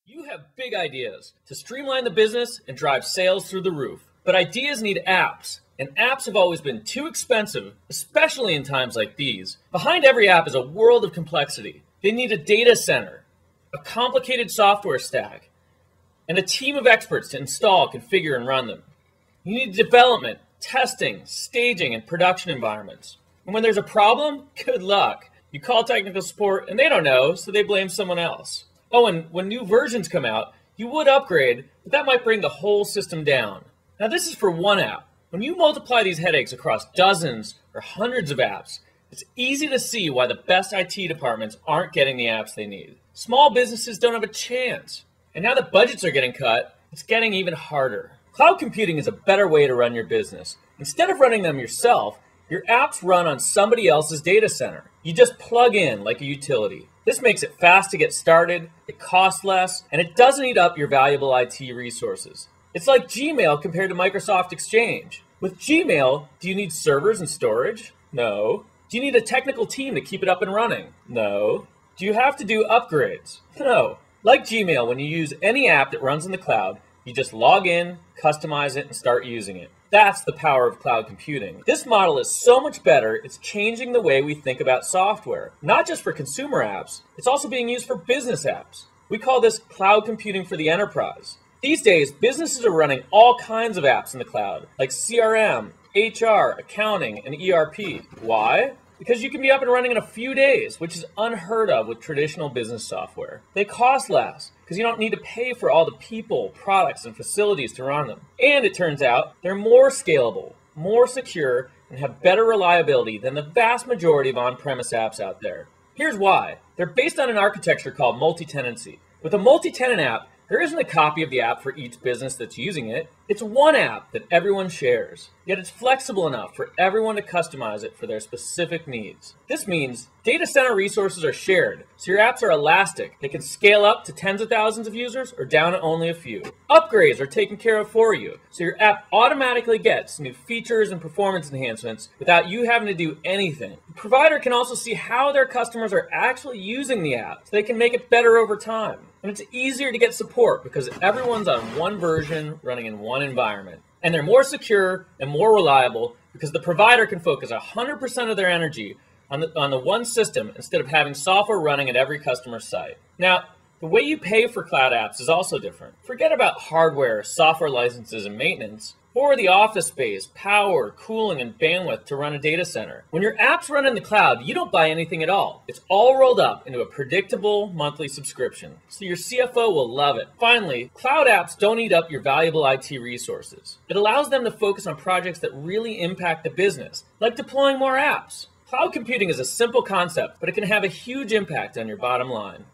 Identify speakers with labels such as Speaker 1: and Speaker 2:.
Speaker 1: You have big ideas to streamline the business and drive sales through the roof. But ideas need apps, and apps have always been too expensive, especially in times like these. Behind every app is a world of complexity. They need a data center, a complicated software stack, and a team of experts to install, configure, and run them. You need development, testing, staging, and production environments. And when there's a problem, good luck. You call technical support and they don't know, so they blame someone else. Oh, and when new versions come out, you would upgrade, but that might bring the whole system down. Now this is for one app. When you multiply these headaches across dozens or hundreds of apps, it's easy to see why the best IT departments aren't getting the apps they need. Small businesses don't have a chance. And now that budgets are getting cut, it's getting even harder. Cloud computing is a better way to run your business. Instead of running them yourself, your apps run on somebody else's data center. You just plug in like a utility. This makes it fast to get started, it costs less, and it doesn't eat up your valuable IT resources. It's like Gmail compared to Microsoft Exchange. With Gmail, do you need servers and storage? No. Do you need a technical team to keep it up and running? No. Do you have to do upgrades? No. Like Gmail, when you use any app that runs in the cloud, you just log in, customize it, and start using it. That's the power of cloud computing. This model is so much better, it's changing the way we think about software. Not just for consumer apps, it's also being used for business apps. We call this cloud computing for the enterprise. These days, businesses are running all kinds of apps in the cloud, like CRM, HR, accounting, and ERP. Why? Because you can be up and running in a few days, which is unheard of with traditional business software. They cost less, because you don't need to pay for all the people, products, and facilities to run them. And it turns out, they're more scalable, more secure, and have better reliability than the vast majority of on-premise apps out there. Here's why. They're based on an architecture called multi-tenancy. With a multi-tenant app, there isn't a copy of the app for each business that's using it. It's one app that everyone shares, yet it's flexible enough for everyone to customize it for their specific needs. This means data center resources are shared, so your apps are elastic. They can scale up to tens of thousands of users or down to only a few. Upgrades are taken care of for you, so your app automatically gets new features and performance enhancements without you having to do anything. The provider can also see how their customers are actually using the app, so they can make it better over time. And it's easier to get support because everyone's on one version running in one environment. And they're more secure and more reliable because the provider can focus 100% of their energy on the one system instead of having software running at every customer site. Now, the way you pay for cloud apps is also different. Forget about hardware, software licenses, and maintenance, or the office space, power, cooling, and bandwidth to run a data center. When your apps run in the cloud, you don't buy anything at all. It's all rolled up into a predictable monthly subscription, so your CFO will love it. Finally, cloud apps don't eat up your valuable IT resources. It allows them to focus on projects that really impact the business, like deploying more apps. Cloud computing is a simple concept, but it can have a huge impact on your bottom line.